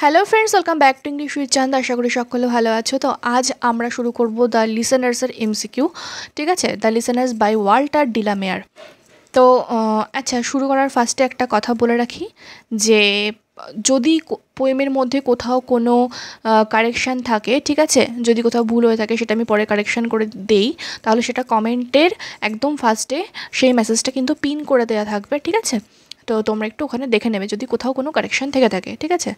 Hello friends, welcome back to English with চাঁদ। আশা করি সকলে ভালো আছো। তো আজ আমরা শুরু করব দ্য লিসেনার্সের এমসিকিউ। ঠিক আছে, দ্য লিসেনার্স বাই ওয়াল্টার ডিলামেয়ার। তো আচ্ছা, শুরু করার ফার্স্টে একটা কথা বলে রাখি যে যদি পোয়েমের মধ্যে কোথাও কোনো কারেকশান থাকে, ঠিক আছে, যদি কোথাও ভুল হয়ে থাকে সেটা আমি পরে কারেকশান করে দেই, তাহলে সেটা কমেন্টের একদম ফার্স্টে সেই মেসেজটা কিন্তু পিন করে দেওয়া থাকবে। ঠিক আছে, তো তোমরা একটু ওখানে দেখে নেবে যদি কোথাও কোনো কারেকশান থেকে থাকে। ঠিক আছে,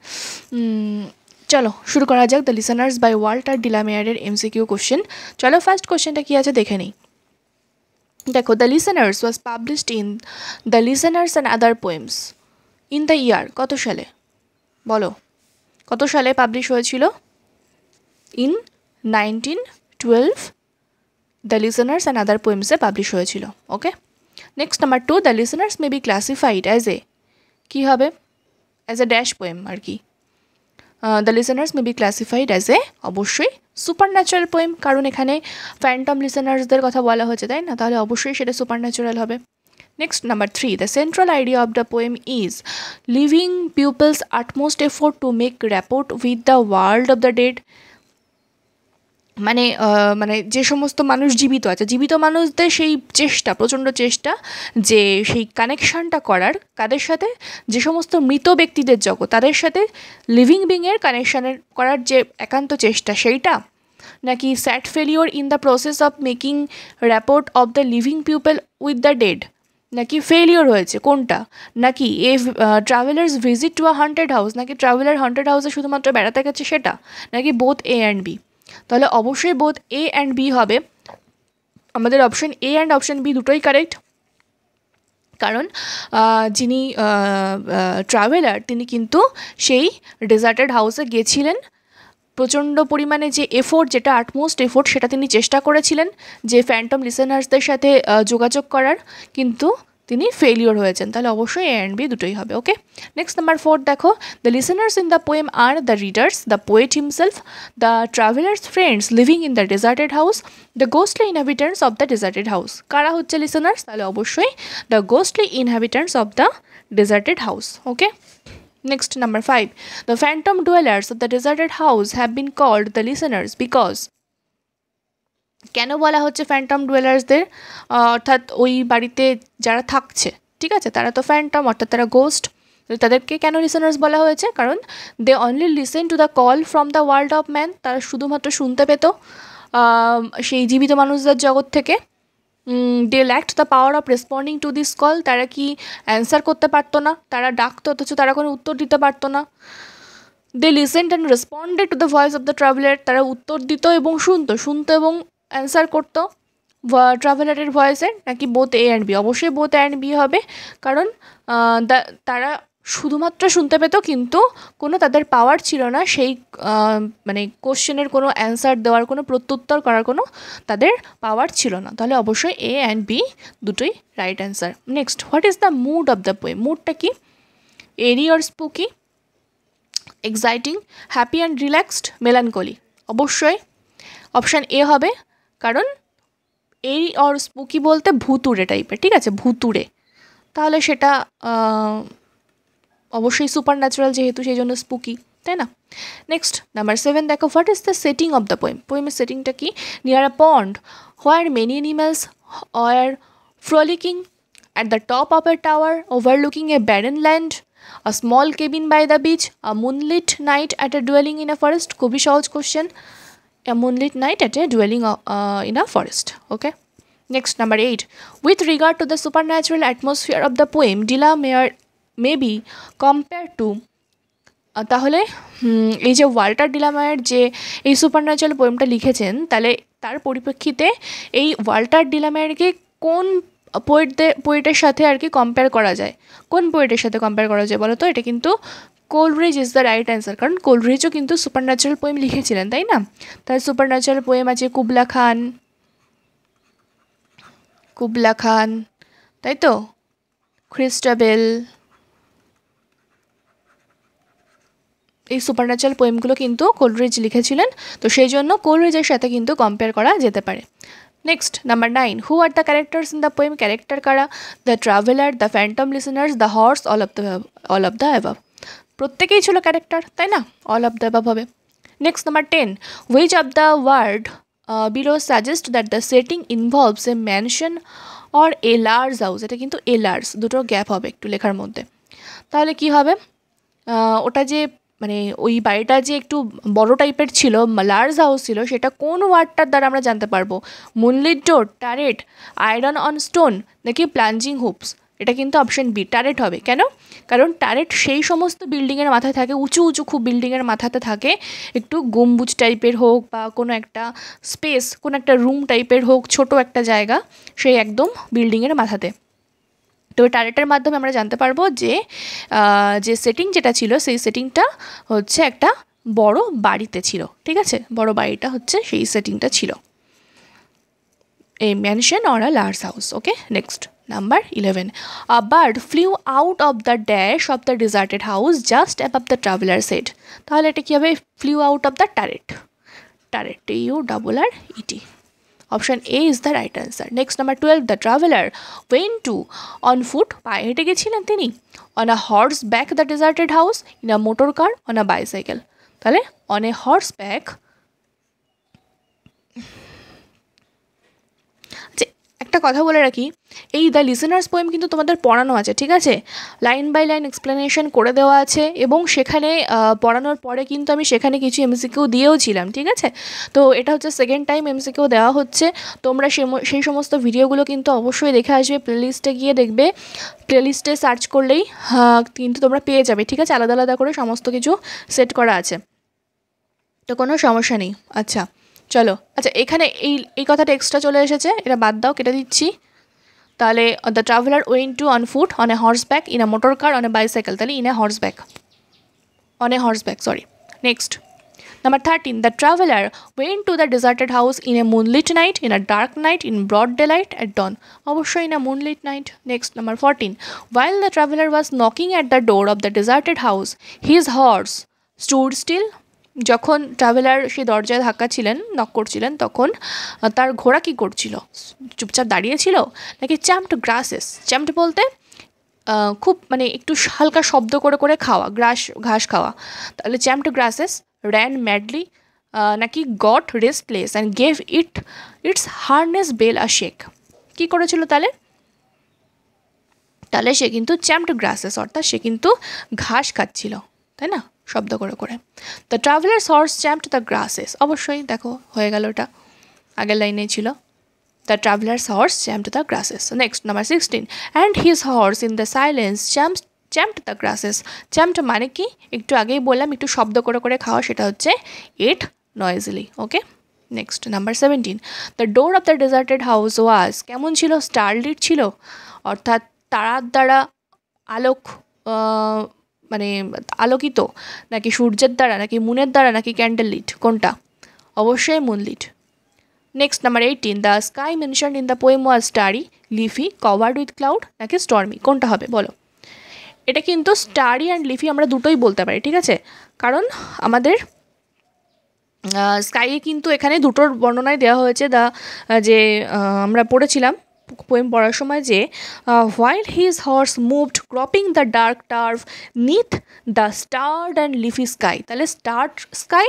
চলো শুরু করা যাক দ্য লিসেনার্স বাই ওয়াল্টার ডিলামেয়ারের এমসিকিউ কোশ্চেন। চলো ফার্স্ট কোশ্চেনটা কী আছে দেখে নিই। দেখো, the listeners was published in the listeners and other poems in the year, কত সালে বলো, কত সালে পাবলিশ হয়েছিল? In 1912 the listeners and other পোয়েমসে পাবলিশ হয়েছিল। Okay, next number 2, the listeners may be classified as a, কী হবে? অ্যাজ এ ড্যাশ পোয়েম আর কি। The listeners may be classified as এ, অবশ্যই সুপার ন্যাচারাল পোয়েম, কারণ এখানে ফ্যান্টম লিসেনার্সদের কথা বলা হচ্ছে, তাই না? তাহলে অবশ্যই সেটা সুপার ন্যাচারাল হবে। Next number 3, the central idea of the poem is living people's utmost effort to make rapport with the world of the dead. মানে মানে যে সমস্ত মানুষ জীবিত আছে, জীবিত মানুষদের সেই চেষ্টা, প্রচণ্ড চেষ্টা যে সেই কানেকশানটা করার কাদের সাথে, যে সমস্ত মৃত ব্যক্তিদের জগৎ তাদের সাথে লিভিং বিংয়ের কানেকশানের করার যে একান্ত চেষ্টা, সেইটা নাকি sad failure in the process of making rapport of the living people with the dead, নাকি ফেলিওর হয়েছে কোনটা? নাকি a traveller's visit to a haunted house, নাকি ট্রাভেলার হান্টেড হাউসে শুধুমাত্র বেড়াতে গেছে সেটা, নাকি বোথ এ অ্যান্ড বি? তাহলে অবশ্যই বোথ এ অ্যান্ড বি হবে। আমাদের option A and option B দুটোই কারেক্ট, কারণ যিনি ট্রাভেলার তিনি কিন্তু সেই ডেজার্টেড হাউসে গিয়েছিলেন, প্রচণ্ড পরিমাণে যে এফোর্ট, যেটা আটমোস্ট এফোর্ট, সেটা তিনি চেষ্টা করেছিলেন যে ফ্যান্টম লিসেনার্সদের সাথে যোগাযোগ করার, কিন্তু তিনি ফেলিওর হয়েছেন। তাহলে অবশ্যই এ অ্যান্ড বি দুটোই হবে। ওকে, নেক্সট নাম্বার 4, দেখো, the listeners in the poem are the readers, the poet himself, the traveller's friends living in the deserted house, the ghostly inhabitants of the deserted house. কারা হচ্ছে listeners? তাহলে অবশ্যই the ghostly inhabitants of the deserted house. Okay, next number 5, the phantom dwellers of the deserted house have been called the listeners because, কেন বলা হচ্ছে Phantom ডুয়েলার্সদের? অর্থাৎ ওই বাড়িতে যারা থাকছে, ঠিক আছে, তারা তো ফ্যান্টম, অর্থাৎ তারা গোস্ট, তাদেরকে কেন লিসেনার্স বলা হয়েছে? কারণ they only listen to the call from the world of man, তারা শুধুমাত্র শুনতে পেত সেই জীবিত মানুষদের জগৎ থেকে। They lacked the power of responding to this call, তারা কি অ্যান্সার করতে পারতো না, তারা ডাকতো অথচ তারা কোনো উত্তর দিতে পারতো না। They listened and responded to the voice of the traveller, তারা উত্তর দিত এবং শুনতো এবং অ্যান্সার করতো ট্রাভেলারের ভয়েসে, নাকি বোথ এ অ্যান্ড বি? অবশ্যই বোথ অ্যান্ড বি হবে, কারণ তারা শুধুমাত্র শুনতে পেত কিন্তু কোনো তাদের পাওয়ার ছিল না সেই মানে কোশ্চেনের কোনো অ্যান্সার দেওয়ার, কোনো প্রত্যুত্তর করার কোনো তাদের পাওয়ার ছিল না। তাহলে অবশ্যই এ অ্যান্ড বি দুটোই right answer. Next, what is the mood of the poem? মুডটা কি? Eerie or spooky, exciting, happy and relaxed, melancholy? অবশ্যই অপশান এ হবে, কারণ এই অর স্পুকি বলতে ভুতুড়ে টাইপের, ঠিক আছে, ভুতুড়ে, তাহলে সেটা অবশ্যই সুপার ন্যাচারাল যেহেতু, সেই জন্য স্পুকি, তাই না? নেক্সট নাম্বার 7, দেখো, what is the setting of the poem? পোয়েমের সেটিংটা কি? Near a pond where many animals are frolicking, at the top of a tower overlooking a barren land, a small cabin by the beach, a moonlit night at a dwelling in a forest. খুবই সহজ question, a moonlit night at a dwelling in a forest. Okay, next number 8, with regard to the supernatural atmosphere of the poem, Delamere may be compared to, তাহলে এই যে Walter ডিলামেয়ার যে এই supernatural পোয়েমটা লিখেছেন, তাহলে তার পরিপ্রেক্ষিতে এই ওয়াল্টার ডিলামেয়ারকে কোন পোয়েটের সাথে আর কি কম্পেয়ার করা যায়? কোন পোয়েটের সাথে কম্পেয়ার করা যায় বলো তো? এটা কিন্তু Coleridge is the right answer, কারণ কোলরিজও কিন্তু সুপারন্যাচারাল পোয়েম লিখেছিলেন, তাই না? তার সুপারন্যাচারাল পোয়েম আছে কুবলা খান, তাই তো, ক্রিস্টাবেল, এই সুপারন্যাচারাল পোয়েমগুলো কিন্তু কোলরিজ লিখেছিলেন, তো সেই জন্য কোলরিজের সাথে কিন্তু কম্পেয়ার করা যেতে পারে। Next number 9, who are the characters in the poem? Character কারা? The traveller, the phantom listeners, the horse, all of the above. প্রত্যেকেই ছিল ক্যারেক্টার, তাই না? অল অফ দ্য অ্যাবাভ হবে। Next number 10, which of the word below suggest that the setting involves a mansion or a large house. এটা কিন্তু a large, দুটো gap হবে একটু লেখার মধ্যে। তাহলে কি হবে, ওটা যে মানে ওই বাড়িটা যে একটু বড় টাইপের ছিল, লার্জ হাউস ছিল, সেটা কোন ওয়ার্ডটার দ্বারা আমরা জানতে পারবো? Moonlit door, turret, iron on stone, নাকি প্লাঞ্জিং হুপস? এটা কিন্তু অপশন বি, টারেট হবে। কেন? কারণ টারেট সেই সমস্ত বিল্ডিংয়ের মাথায় থাকে, উঁচু উঁচু খুব বিল্ডিংয়ের মাথাতে থাকে, একটু গম্বুজ টাইপের হোক বা কোনো একটা স্পেস, কোনো একটা রুম টাইপের হোক, ছোট একটা জায়গা, সেই একদম বিল্ডিংয়ের মাথাতে। তো টারেটের মাধ্যমে আমরা জানতে পারবো যে যে সেটিং যেটা ছিল সেই সেটিংটা হচ্ছে একটা বড় বাড়িতে ছিল, ঠিক আছে? বড় বাড়িটা হচ্ছে সেই সেটিংটা ছিল, a mansion or a large house. Okay, next number 11, a bird flew out of the dash of the deserted house just above the traveller's head. তাহলে এটা কী হবে? Flew out of the turret, turret, TURRET. Option A is the right answer. Next, number 12, the traveler went to on foot, পায়ে হেঁটে গেছিলেন তিনি, on a horseback the deserted house, in a motor car, on a bicycle. তাহলে on a horseback, একটা কথা বলে রাখি, এই দ্য লিসেনার্স পোয়েম কিন্তু তোমাদের পড়ানো আছে, ঠিক আছে? লাইন বাই লাইন এক্সপ্লেনেশন করে দেওয়া আছে, এবং সেখানে পড়ানোর পরে কিন্তু আমি সেখানে কিছু এমসিকিউ দিয়েও ছিলাম, ঠিক আছে? তো এটা হচ্ছে সেকেন্ড টাইম এমসিকিউ দেওয়া হচ্ছে। তোমরা সেই সমস্ত ভিডিওগুলো কিন্তু অবশ্যই দেখে আসবে, প্লেলিস্টে গিয়ে দেখবে, প্লেলিস্টে সার্চ করলেই কিন্তু তোমরা পেয়ে যাবে, ঠিক আছে? আলাদা আলাদা করে সমস্ত কিছু সেট করা আছে, তো কোনো সমস্যা নেই। আচ্ছা চলো, আচ্ছা এখানে এই কথাটা এক্সট্রা চলে এসেছে, এটা বাদ দাও, কেটে দিচ্ছি। তাহলে the traveller went to on foot, on a horseback, in a motor car, on a bicycle, তাহলে in a horseback, on a horseback, sorry. Next number 13, the traveller went to the deserted house in a moonlit night, in a dark night, in broad daylight, at dawn. অবশ্যই in a moonlit night. Next number 14, while the traveler was knocking at the door of the deserted house, his horse stood still. যখন traveller সেই দরজায় ধাক্কা ছিলেন, knock করছিলেন, তখন তার ঘোড়া কী করছিল? চুপচাপ দাঁড়িয়েছিল, নাকি চ্যাম্পড গ্রাসেস? চ্যাম্পড বলতে খুব মানে একটু হালকা শব্দ করে করে খাওয়া, ঘাস খাওয়া, তাহলে চ্যাম্পড গ্রাসেস, র্যান ম্যাডলি, নাকি got restless and gave its harness bell a shake? কী করেছিল তাহলে? তাহলে সে কিন্তু চ্যাম্পড গ্রাসেস, অর্থাৎ সে কিন্তু ঘাস খাচ্ছিল, তাই না? শব্দ করে করে। The traveller's horse champed the grasses, অবশ্যই দেখো হয়ে গেল, ওটা আগের লাইনেই ছিল। The traveller's horse champed the grasses. Next number 16, and his horse in the silence champed the grasses. Champed মানে কি? একটু আগেই বললাম, একটু শব্দ করে করে খাওয়া, সেটা হচ্ছে eat noisily. Okay, next number 17, the door of the deserted house was, কেমন ছিল? স্টারলিট ছিল, অর্থাৎ তারার দ্বারা আলোক মানে আলোকিত, নাকি সূর্যের দ্বারা, নাকি মুনের দ্বারা, নাকি ক্যান্ডেল লিট? কোনটা? অবশ্যই moonlit. Next number 18, the sky mentioned in the poem was starry, leafy, covered with cloud, নাকি স্টর্মি? কোনটা হবে বলো? এটা কিন্তু স্টারি অ্যান্ড লিফি আমরা দুটোই বলতে পারি, ঠিক আছে? কারণ আমাদের স্কাইয়ে কিন্তু এখানে দুটোর বর্ণনায় দেওয়া হয়েছে, যে আমরা পড়েছিলাম পোয়েম পড়ার সময়, যে while his horse moved cropping the dark turf neath the starred and leafy sky, তাহলে স্টার্ড স্কাই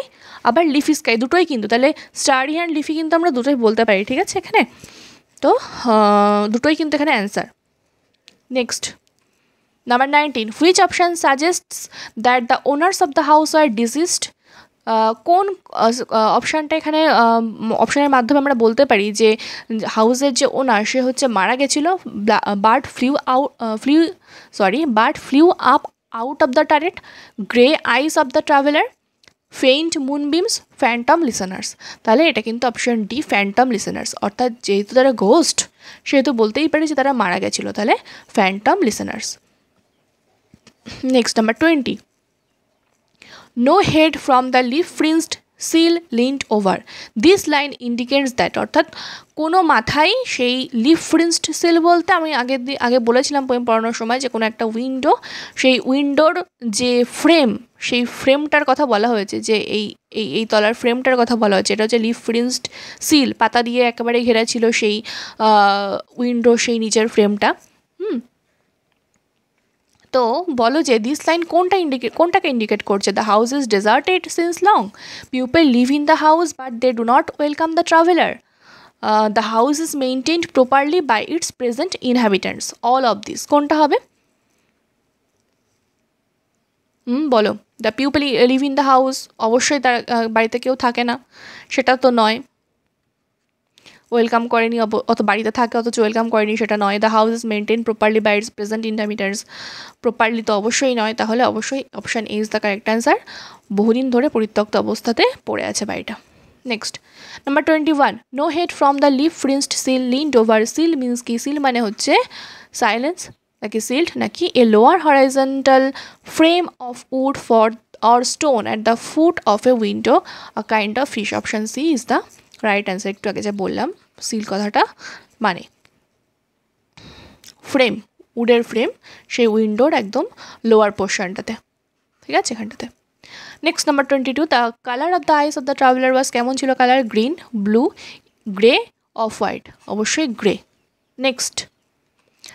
আবার লিফি স্কাই দুটোই কিন্তু, তাহলে স্টারি অ্যান্ড লিফি কিন্তু আমরা দুটোই বলতে পারি, ঠিক আছে? এখানে তো দুটোই কিন্তু এখানে answer. Next number 19, which option suggests that the owners of the house are deceased? কোন অপশানটা এখানে অপশানের মাধ্যমে আমরা বলতে পারি যে হাউসের যে ওনার সে হচ্ছে মারা গেছিলো? Bird flew up out of the turret, grey eyes of the traveller, faint moonbeams, phantom listeners. তাহলে এটা কিন্তু অপশান ডি, ফ্যান্টম লিসেনার্স, অর্থাৎ যেহেতু তারা ঘোস্ট সেহেতু বলতেই পারি যে তারা মারা গেছিলো, তাহলে Phantom listeners. Next number 20, no head from the leaf-fringed seal leaned over. This line indicates that, অর্থাৎ কোনো মাথায় সেই লিফ ফ্রিঞ্জড সিল বলতে আমি আগে বলেছিলাম পোয়েম পড়ানোর সময় যে কোনো একটা উইন্ডো, সেই উইন্ডোর যে ফ্রেম, সেই ফ্রেমটার কথা বলা হয়েছে, যে এই তলার ফ্রেমটার কথা বলা হয়েছে, এটা হচ্ছে লিফ ফ্রিঞ্জড সিল, পাতা দিয়ে একেবারে ঘেরা ছিল সেই উইন্ডো, সেই নিচের ফ্রেমটা। তো বলো যে দিস লাইন কোনটাকে ইন্ডিকেট করছে? The house is deserted since long, people live in the house but they do not welcome the traveller, the house is maintained properly by its present inhabitants, all of this কোনটা হবে? বলো। The people live in the house, অবশ্যই তার বাড়িতে কেউ থাকে না, সেটা তো নয়। ওয়েলকাম করেনি, অত বাড়িতে থাকে অথচ ওয়েলকাম করেনি, সেটা নয়। The house is maintain properly by its present inhabitants, properly তো অবশ্যই নয়, তাহলে অবশ্যই option A is the correct answer. বহুদিন ধরে পরিত্যক্ত অবস্থাতে পড়ে আছে বাড়িটা। Next number 21, no head from the leaf fringed sill leaned over. Sill means কি? সিল মানে হচ্ছে সাইলেন্স নাকি সিল্ড নাকি a lower horizontal frame of wood for or stone at the foot of a window, a kind of fish. Option C is the right answer. একটু আগে যা বললাম seal কথাটা মানে ফ্রেম, উডের ফ্রেম, সেই উইন্ডোর একদম লোয়ার পোর্শনটাতে, ঠিক আছে, এখানটাতে। Next number 22, the colour of the eyes of the traveller was, কেমন ছিল colour? Green, blue, grey, off white, অবশ্যই grey. Next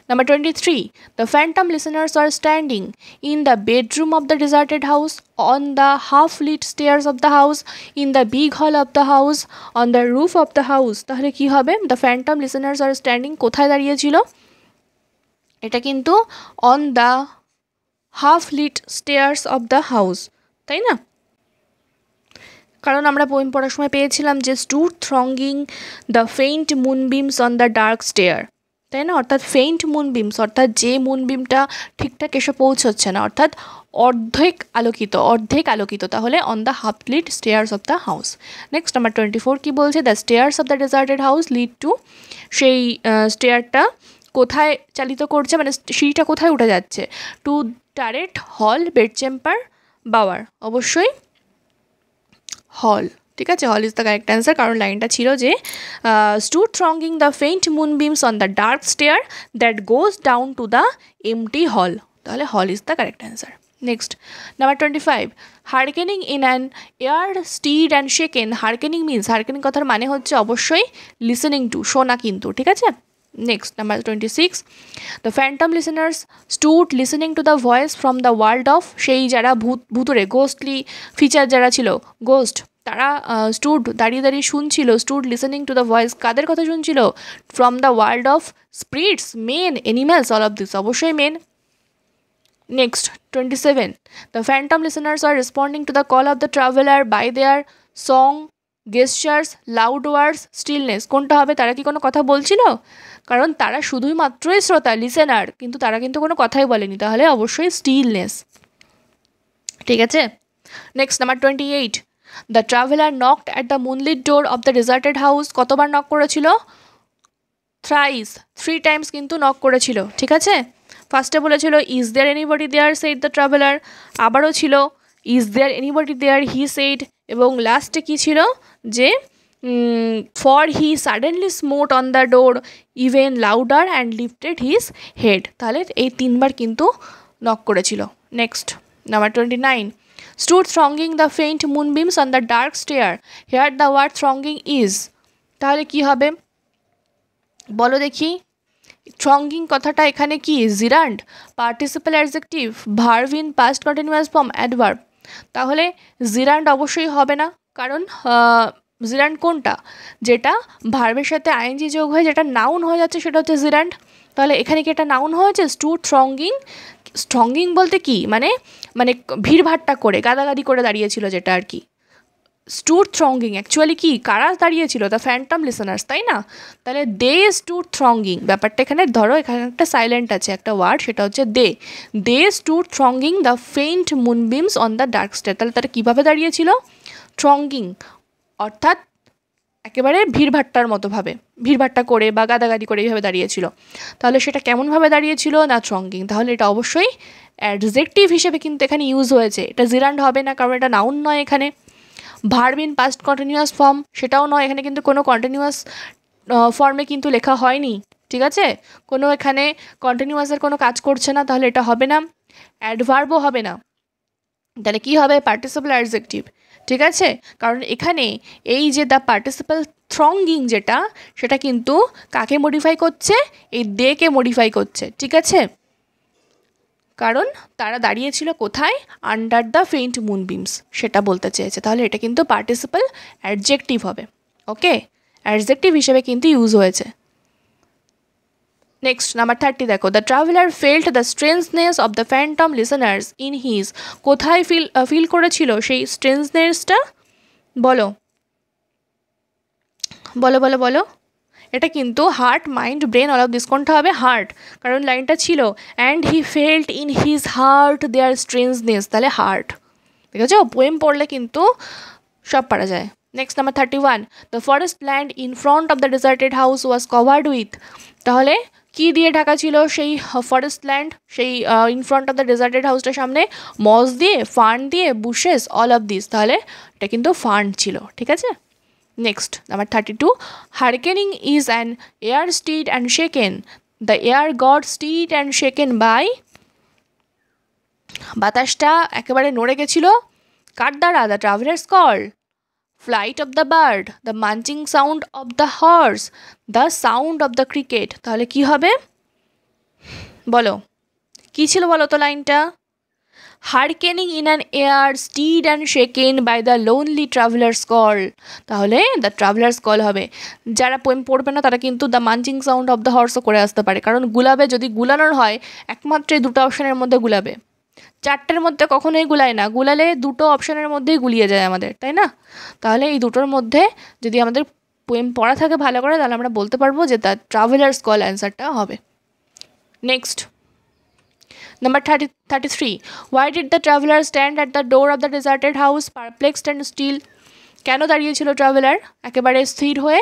number 23, the phantom listeners are standing in the bedroom of the deserted house, on the half-lit stairs of the house, in the big hall of the house, on the roof of the house। তাহলে কি হবে? the phantom listeners are standing কোথায় দাঁড়িয়েছিল? এটা কিন্তু on the half-lit stairs of the house, তাই না? কারণ আমরা পোয়েম পড়ার সময় পেয়েছিলাম যে stood thronging the faint moonbeams on the dark stair, তাই না? অর্থাৎ ফেইন্ট মুনবিমস, অর্থাৎ যে মুনবিমটা ঠিকঠাক এসে পৌঁছচ্ছে না, অর্থাৎ অর্ধেক আলোকিত, তাহলে on the half lit stairs of the house. Next number 24 কি বলছে? The stairs of the deserted house lead to, সেই স্টেয়ারটা কোথায় চালিত করছে, মানে সিঁড়িটা কোথায় উঠে যাচ্ছে? টু টারেট, হল, বেড চেম্বার, বাওয়ার, অবশ্যই হল, ঠিক আছে, হল ইজ দ্য কারেক্ট অ্যান্সার। কারণ লাইনটা ছিল যে stood thronging the faint moonbeams on the dark stair that goes down to the empty hall, তাহলে hall is the correct answer. Next number 25, hearkening in an air stirred and shaken. Hearkening means, hearkening কথার মানে হচ্ছে অবশ্যই listening to, শোনা কিন্তু, ঠিক আছে। Next number 26, the phantom listeners stood listening to the voice from the world of, সেই যারা ভূতুরে গোস্টলি ফিচার যারা ছিল, গোস্ট, তারা স্টুড দাঁড়িয়ে শুনছিল, stood listening to the voice, কাদের কথা শুনছিল? From the world of spirits, men, animals, all of this, অবশ্যই men. Next 27, the phantom listeners are responding to the call of the traveller by their song, gestures, loud words, stillness, কোনটা হবে? তারা কি কোনো কথা বলছিল? কারণ তারা শুধুই মাত্রই শ্রোতা, লিসেনার, কিন্তু তারা কিন্তু কোনো কথাই বলেনি, তাহলে অবশ্যই স্টিলনেস, ঠিক আছে। Next number 28, the traveller knocked at the moonlit door of the deserted house, কতবার নক করেছিল? থ্রাইস, 3 টাইমস কিন্তু নক করেছিল, ঠিক আছে। ফার্স্টে বলেছিল is there anybody there, said the traveller, আবারও ছিল is there anybody there, he said, এবং লাস্টে কী ছিল যে for he suddenly smote on the door even louder and lifted his head, তাহলে এই 3বার কিন্তু নক করেছিল। Next number 29, stood thronging the faint moonbeams on the dark stair, here the word thronging is, তাহলে কি হবে বলো দেখি? thronging কথাটা এখানে কি? জিরান্ড, participle adjective, verb in past continuous form, adverb, তাহলে জিরান্ড অবশ্যই হবে না, কারণ জিরান্ড কোনটা? যেটা ভার্বের সাথে আইএনজি যোগ হয়ে যেটা নাউন হয়ে যাচ্ছে সেটা হচ্ছে জিরান্ড, তাহলে এখানে কি এটা নাউন হয়েছে? স্টুড থ্রঙ্গিং, স্ট্রঙ্গিং বলতে কি মানে ভিড়ভাট্টা করে, গাদাগাদি করে দাঁড়িয়েছিল যেটা আর কি। স্টুড থ্রঙ্গিং অ্যাকচুয়ালি কি কারা দাঁড়িয়েছিল? দ্য ফ্যান্টম লিসেনার্স, তাই না? তাহলে দে স্টুড থ্রঙ্গিং, ব্যাপারটা এখানে ধরো এখানে একটা সাইলেন্ট আছে, একটা ওয়ার্ড, সেটা হচ্ছে they stood thronging the faint moonbeams on the dark stair, তাহলে তারা কীভাবে দাঁড়িয়েছিল? থ্রঙ্গিং অর্থাৎ একেবারে ভিড়ভাট্টার মতোভাবে, ভিড়ভাট্টা করে বা গাদাগাদি করে এইভাবে দাঁড়িয়েছিল, তাহলে সেটা কেমনভাবে দাঁড়িয়েছিল? না থ্রঙ্গিং, তাহলে এটা অবশ্যই অ্যাডজেক্টিভ হিসেবে কিন্তু এখানে ইউজ হয়েছে, এটা জিরান্ড হবে না, কারণ এটা নাউন নয় এখানে। Verb in past continuous form সেটাও নয়, এখানে কিন্তু কোনো কন্টিনিউয়াস ফর্মে কিন্তু লেখা হয়নি, ঠিক আছে, কোনো এখানে কন্টিনিউয়াসের কোনো কাজ করছে না, তাহলে এটা হবে না। অ্যাডভার্বও হবে না, তাহলে কি হবে? পার্টিসিপাল অ্যাডজেক্টিভ, ঠিক আছে, কারণ এখানে এই যে দ্য পার্টিসিপাল থ্রঙ্গিং যেটা, সেটা কিন্তু কাকে মডিফাই করছে? এই দেকে মডিফাই করছে, ঠিক আছে। কারণ তারা দাঁড়িয়েছিল কোথায়, আন্ডার দ্য ফেইন্ট মুনবিমস, সেটা বলতে চেয়েছে। তাহলে এটা কিন্তু পার্টিসিপাল অ্যাডজেক্টিভ হবে। ওকে, অ্যাডজেক্টিভ হিসেবে কিন্তু ইউজ হয়েছে। নেক্সট নাম্বার 30 দেখো, the traveller felt the strangeness of the phantom listeners in his, কোথায় ফিল করেছিল সেই স্ট্রেঞ্জনেসটা? বলো বলো বলো বলো। এটা কিন্তু heart, mind, brain all of this, কোনটা হবে? হার্ট, কারণ লাইনটা ছিল and he felt in his heart their strangeness, তাহলে হার্ট। ঠিক আছে, পোয়েম পড়লে কিন্তু সব পারা যায়। Next number 31, the forest land in front of the deserted house was covered with, তাহলে কি দিয়ে ঢাকা ছিল সেই ফরেস্ট ল্যান্ড, সেই in front of the deserted হাউসটার সামনে? মস দিয়ে, ফার্ন দিয়ে, বুশেস, অল অফ দিস, তাহলে এটা কিন্তু ফার্ন ছিল। ঠিক আছে। Next number 32, hearkening is an air stirred and shaken, the air got stirred and shaken by, বাতাসটা একেবারে নড়ে গেছিল কার দ্বারা? The traveller's call, flight of the bird, the munching sound of the horse, the sound of the cricket, তাহলে কি হবে বলো? কি ছিল বলো তো লাইনটা? Hearkening in an air stirred and shaken by the lonely traveller's call, তাহলে দ্য ট্রাভেলার্স কল হবে। যারা পোয়েম পড়বে না তারা কিন্তু the munching sound of the হর্সও করে আসতে পারে, কারণ গুলাবে, যদি গুলানোর হয় একমাত্র এই দুটো অপশানের মধ্যে গুলাবে, চারটের মধ্যে কখনোই গুলায় না, গুলালে দুটো অপশানের মধ্যেই গুলিয়ে যায় আমাদের, তাই না? তাহলে এই দুটোর মধ্যে যদি আমাদের পোয়েম পড়া থাকে ভালো করে, তাহলে আমরা বলতে পারবো যে দ্য ট্রাভেলার্স কল অ্যান্সারটা হবে। Next number 33, why did the traveller stand at the door of the deserted house perplexed and still, কেন দাঁড়িয়েছিল ট্রাভেলার একেবারে স্থির হয়ে?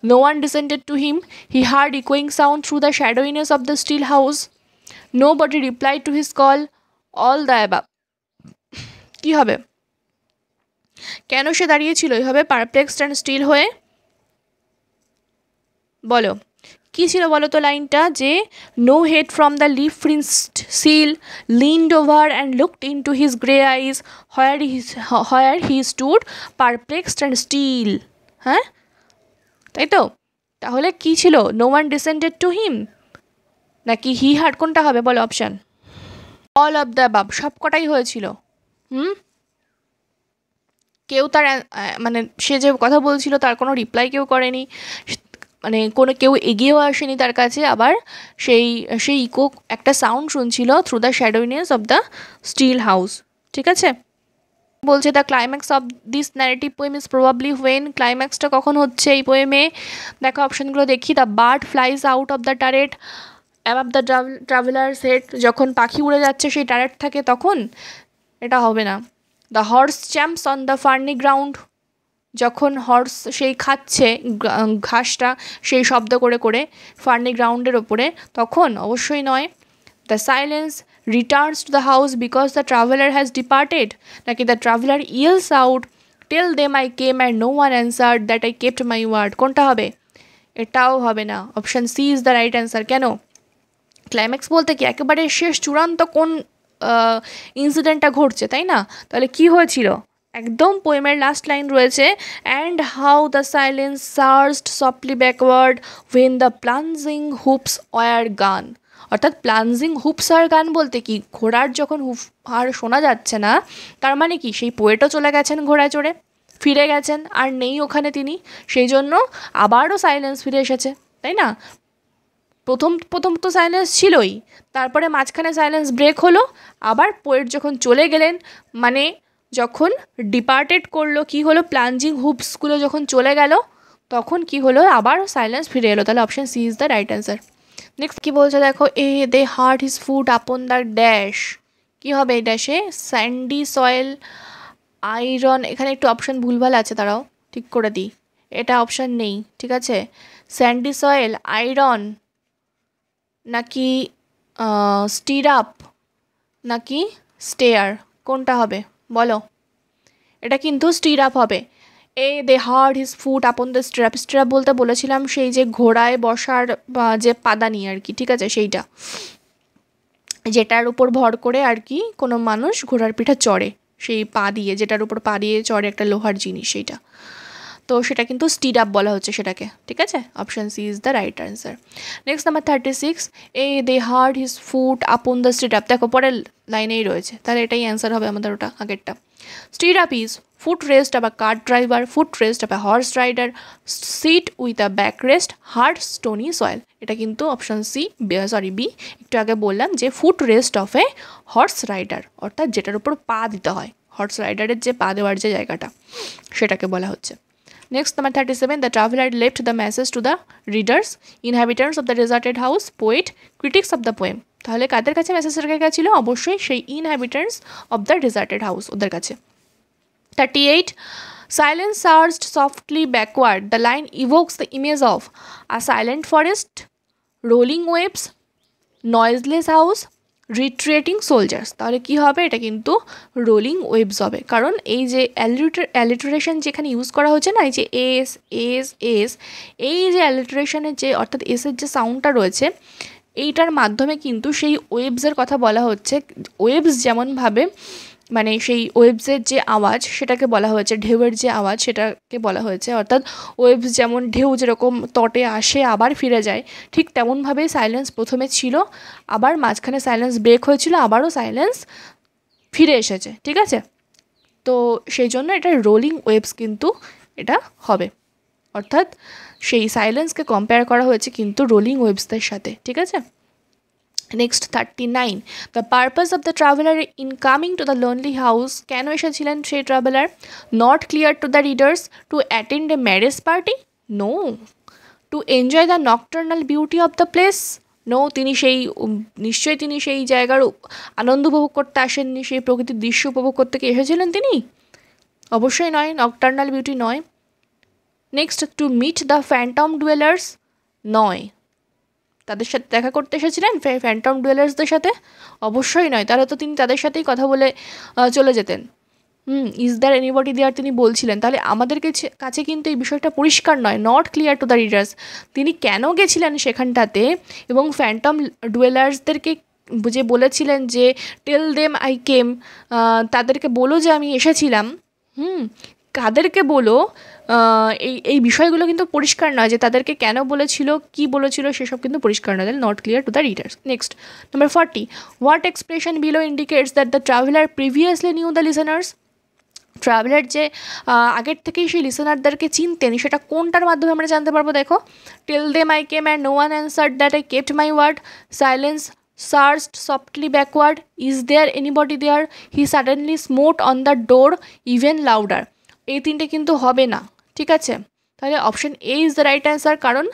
No one descended to him, he heard ইকোয়িং sound through the shadowiness of the still house, nobody reply to his call, all the above, কী হবে? কেন সে দাঁড়িয়েছিল এইভাবে পারপ্লেক্সড অ্যান্ড স্টিল হয়ে? বলো কী ছিল বলো তো লাইনটা? যে no head from the leaf fringed sill leaned over and looked into his grey eyes where he stood perplexed and still. হ্যাঁ, তাই তো? তাহলে কী ছিল? No one descended to him নাকি হি হার্ড, কোনটা হবে বলো option? All of the above, সব কটাই হয়েছিল। কেউ তার মানে সে যে কথা বলছিল তার কোনো রিপ্লাই কেউ করেনি, মানে কেউ এগিয়েও আসেনি তার কাছে, আবার সেই ইকো একটা সাউন্ড শুনছিল through the shadowiness of the still house. ঠিক আছে, বলছে the climax of this narrative poem is probably when, ক্লাইম্যাক্সটা কখন হচ্ছে এই পোয়েমে? দেখো অপশানগুলো দেখি। The bird flies out of the turret above the traveller's head, যখন পাখি উড়ে যাচ্ছে সেই টারেট থাকে তখন? এটা হবে না। The horse champs on the ferny ground, যখন হর্স সেই খাচ্ছে ঘাসটা সেই শব্দ করে করে ফার্নি গ্রাউন্ডের ওপরে, তখন? অবশ্যই নয়। The silence returns to the house because the traveller has departed, নাকি the traveller yells out tell them I came and no one answered that I kept my word, কোনটা হবে? এটাও হবে না। Option C is the right answer. কেন? Climax বলতে কি একেবারে শেষ চূড়ান্ত কোন ইনসিডেন্টটা ঘটছে, তাই না? তাহলে কি হয়েছিল? একদম পোয়েমের লাস্ট লাইন রয়েছে, and how the silence surged softly backward when the plunging hoofs were gone, অর্থাৎ প্লানজিং হুপস আর গান বলতে কি, ঘোড়ার যখন হুপ আর শোনা যাচ্ছে না, তার মানে কি সেই পোয়েটও চলে গেছেন ঘোড়ায় চড়ে, ফিরে গেছেন, আর নেই ওখানে তিনি, সেই জন্য আবারও সাইলেন্স ফিরে এসেছে, তাই না? প্রথম তো সাইলেন্স ছিলই, তারপরে মাঝখানে সাইলেন্স ব্রেক হলো, আবার পোয়েট যখন চলে গেলেন, মানে যখন ডিপার্টেড করলো, কি হলো? প্লানজিং হুপসগুলো যখন চলে গেল, তখন কি হলো? আবার সাইলেন্স ফিরে এলো। তাহলে option C is the right answer. Next কী বলছে দেখো, they heard his foot upon the dash, কী হবে এই ড্যাশে? স্যান্ডি সয়েল আয়রন, এখানে একটু অপশান ভুলভাল আছে, তারাও ঠিক করে দিই, এটা অপশান নেই। ঠিক আছে, স্যান্ডি সয়েল, আয়রন, নাকি স্টিরাপ, নাকি স্টেয়ার, কোনটা হবে বলো? এটা কিন্তু স্টিরাপ হবে। They heard his foot upon the strap, strap বলতে বলেছিলাম সেই যে ঘোড়ায় বসার যে পাদানি আর কি, ঠিক আছে, সেইটা যেটার উপর ভর করে আর কি কোনো মানুষ ঘোড়ার পিঠে চড়ে, সেই পা দিয়ে, যেটার উপর পা দিয়ে চড়ে একটা লোহার জিনিস, সেইটা। তো সেটা কিন্তু স্টিড আপ বলা হচ্ছে সেটাকে, ঠিক আছে। Option C is the right answer. Next number 36, a they heard his foot upon the steed up, দেখো পরের লাইনেই রয়েছে, তাহলে এটাই অ্যান্সার হবে আমাদের, ওটা আগেরটা। Stead up is foot rest of a cart driver, foot rest of a horse rider, seat with a backrest, hard stony soil। এটা কিন্তু অপশন সি, সরি বি, একটু আগে বললাম যে foot rest of a horse rider, অর্থাৎ যেটার উপর পা দিতে হয়, হর্স রাইডারের যে পা দেওয়ার যে জায়গাটা সেটাকে বলা হচ্ছে। Next number 37, the traveller left the message to the readers, inhabitants of the deserted house, poet, critics of the poem. তাহলে কাদের কাছে মেসেজ রেখে গেছিলো? অবশ্যই সেই inhabitants of the deserted house, ওদের কাছে। 38, silence surged softly backward. The line evokes the image of a silent forest, rolling waves, noiseless house, retreating soldiers। তাহলে কি হবে? এটা কিন্তু রোলিং ওয়েভস হবে, কারণ এই যে অ্যালিটারেশন যেখানে ইউজ করা হচ্ছে না, এই যে এস এস এস, এই যে অ্যালিটারেশনের যে অর্থাৎ এসের যে সাউন্ডটা রয়েছে, এইটার মাধ্যমে কিন্তু সেই ওয়েভসের কথা বলা হচ্ছে। ওয়েভস যেমনভাবে মানে সেই ওয়েভসের যে আওয়াজ সেটাকে বলা হয়েছে, ঢেউয়ের যে আওয়াজ সেটাকে বলা হয়েছে, অর্থাৎ ওয়েভস যেমন ঢেউ যেরকম তটে আসে আবার ফিরে যায়, ঠিক তেমনভাবেই সাইলেন্স প্রথমে ছিল, আবার মাঝখানে সাইলেন্স ব্রেক হয়েছিল, আবারও সাইলেন্স ফিরে এসেছে, ঠিক আছে। তো সেই জন্য এটা রোলিং ওয়েভস কিন্তু এটা হবে, অর্থাৎ সেই সাইলেন্সকে কম্পেয়ার করা হয়েছে কিন্তু রোলিং ওয়েভসদের সাথে, ঠিক আছে। Next 39, the purpose of the traveller in coming to the lonely house, কেন এসেছিলেন সেই traveller? Not clear to the readers, to attend a marriage party, no. To enjoy the nocturnal beauty of the place, no. তিনি সেই নিশ্চয়ই তিনি সেই জায়গার আনন্দ উপভোগ করতে আসেননি, সেই প্রকৃতির দৃশ্য উপভোগ করতে কি এসেছিলেন তিনি? অবশ্যই নয়, নকটার্নাল বিউটি নয়। Next, to meet the phantom dwellers, নয়। তাদের সাথে দেখা করতে এসেছিলেন ফ্যান্টম ডুয়েলার্সদের সাথে? অবশ্যই নয়, তাহলে তো তিনি তাদের সাথেই কথা বলে চলে যেতেন। ইজ দ্যার এনিবডি দেয়ার তিনি বলছিলেন, তাহলে আমাদের কাছে কিন্তু এই বিষয়টা পরিষ্কার নয়, not clear to the readers. তিনি কেন গেছিলেন সেখানটাতে এবং ফ্যান্টম ডুয়েলার্সদেরকে যে বলেছিলেন যে টেল দেম আই কেম, তাদেরকে বলো যে আমি এসেছিলাম, কাদেরকে বলো, এই বিষয়গুলো কিন্তু পরিষ্কার নয়, যে তাদেরকে কেন বলেছিল, কি বলেছিল, সেসব কিন্তু পরিষ্কার নয়, not clear to the readers. Next number 40, what expression below indicates that the traveller previously new the listeners, traveller যে আগের থেকেই সেই লিসেনারদেরকে চিনতেন, সেটা কোনটার মাধ্যমে আমরা জানতে পারবো? দেখো, tell them I came and no one answered that I kept my word, silence surged softly backward, is there anybody there, he suddenly smote on the door even louder। এই তিনটে কিন্তু হবে না, ঠিক আছে। তাহলে option A is the right answer, কারণ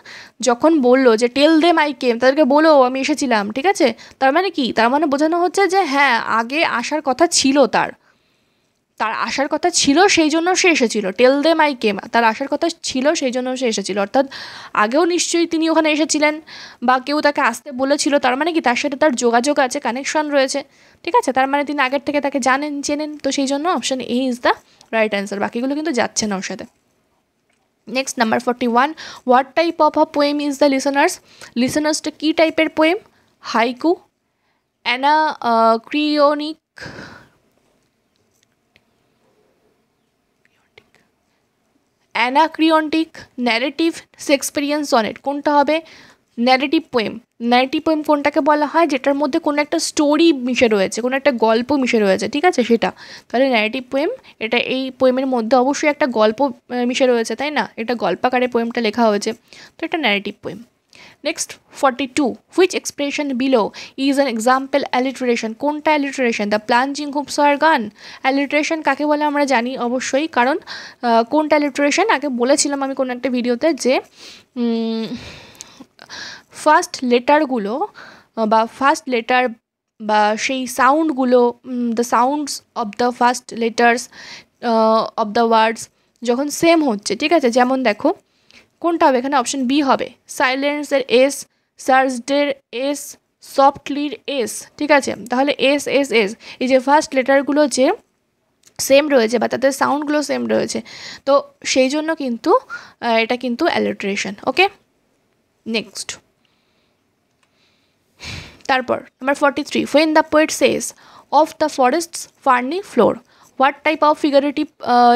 যখন বললো যে টেল দেম আই কেম, তাদেরকে বলো আমি এসেছিলাম, ঠিক আছে, তার মানে কি? তার মানে বোঝানো হচ্ছে যে হ্যাঁ, আগে আসার কথা ছিল, তার আসার কথা ছিল, সেই জন্য সে এসেছিল। টেল দেম আই কেম, তার আসার কথা ছিল, সেই জন্য সে এসেছিল, অর্থাৎ আগেও নিশ্চয়ই তিনি ওখানে এসেছিলেন বা কেউ তাকে আসতে বলেছিল, তার মানে কি তার সাথে তার যোগাযোগ আছে, কানেকশন রয়েছে, ঠিক আছে, তার মানে তিনি আগের থেকে তাকে চেনেন, তো সেই জন্য option A is the right answer, বাকিগুলো কিন্তু যাচ্ছে না ওর সাথে। Next number 41, what type of a poem is the লিসেনার্সটা কী টাইপের পোয়েম? Haiku, anacreontic, anacreontic, narrative, Shakespearean sonnet, কোনটা হবে? Narrative poem. ন্যারেটিভ পোয়েম কোনটাকে বলা হয়? যেটার মধ্যে কোনো একটা স্টোরি মিশে রয়েছে, কোনো একটা গল্প মিশে রয়েছে, ঠিক আছে, সেটা। তাহলে ন্যারেটিভ পোয়েম, এটা এই পোয়েমের মধ্যে অবশ্যই একটা গল্প মিশে রয়েছে, তাই না? এটা গল্পাকারে পোয়েমটা লেখা হয়েছে, তো এটা narrative poem. Next 42, which expression below is an example alliteration, কোনটা অ্যালিটারেশন? দ্য প্লাঞ্জিং হুপস আর গান। অ্যালিটারেশন কাকে বলে আমরা জানি অবশ্যই, কারণ কোনটা অ্যালিটারেশন আগে বলেছিলাম আমি কোনো একটা ভিডিওতে, যে ফার্স্ট লেটারগুলো বা ফার্স্ট লেটার বা সেই সাউন্ডগুলো, the sounds of the first letters of the words যখন সেম হচ্ছে, ঠিক আছে, যেমন দেখো কোনটা হবে এখানে? অপশন বি হবে, সাইলেন্সের এস, সার্চডের এস, সফটলির এস, ঠিক আছে। তাহলে এস এস এস, এই যে ফার্স্ট লেটারগুলো যে সেম রয়েছে বা তাদের সাউন্ডগুলো সেম রয়েছে, তো সেই জন্য কিন্তু এটা কিন্তু অ্যালিটারেশন, ওকে। নেক্সট তারপর number 43, when the poet says of the forest's ferny floor, what type of figurative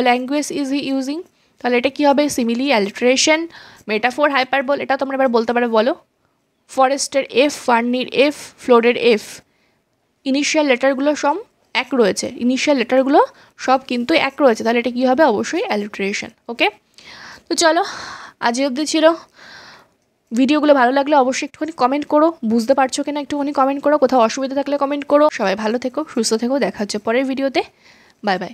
language is he using? তাহলে এটা কী হবে? Simile, alliteration, metaphor, hyperbole. এটা তোমরা এবার বলতে পারো, বলো। ফরেস্টের এফ, ফার্নির এফ, ফ্লোরের এফ, ইনিশিয়াল লেটারগুলো সব এক রয়েছে, ইনিশিয়াল লেটারগুলো সব কিন্তু এক রয়েছে, তাহলে এটা কী হবে? অবশ্যই অ্যালিট্রেশন। ওকে, তো চলো আজ অবধি ছিল। ভিডিওগুলো ভালো লাগলে অবশ্যই একটুখানি কমেন্ট করো, বুঝতে পারছো কিনা একটুখানি কমেন্ট করো, কোথাও অসুবিধা থাকলে কমেন্ট করো। সবাই ভালো থেকো, সুস্থ থেকো, দেখা হচ্ছে পরের ভিডিওতে। Bye bye.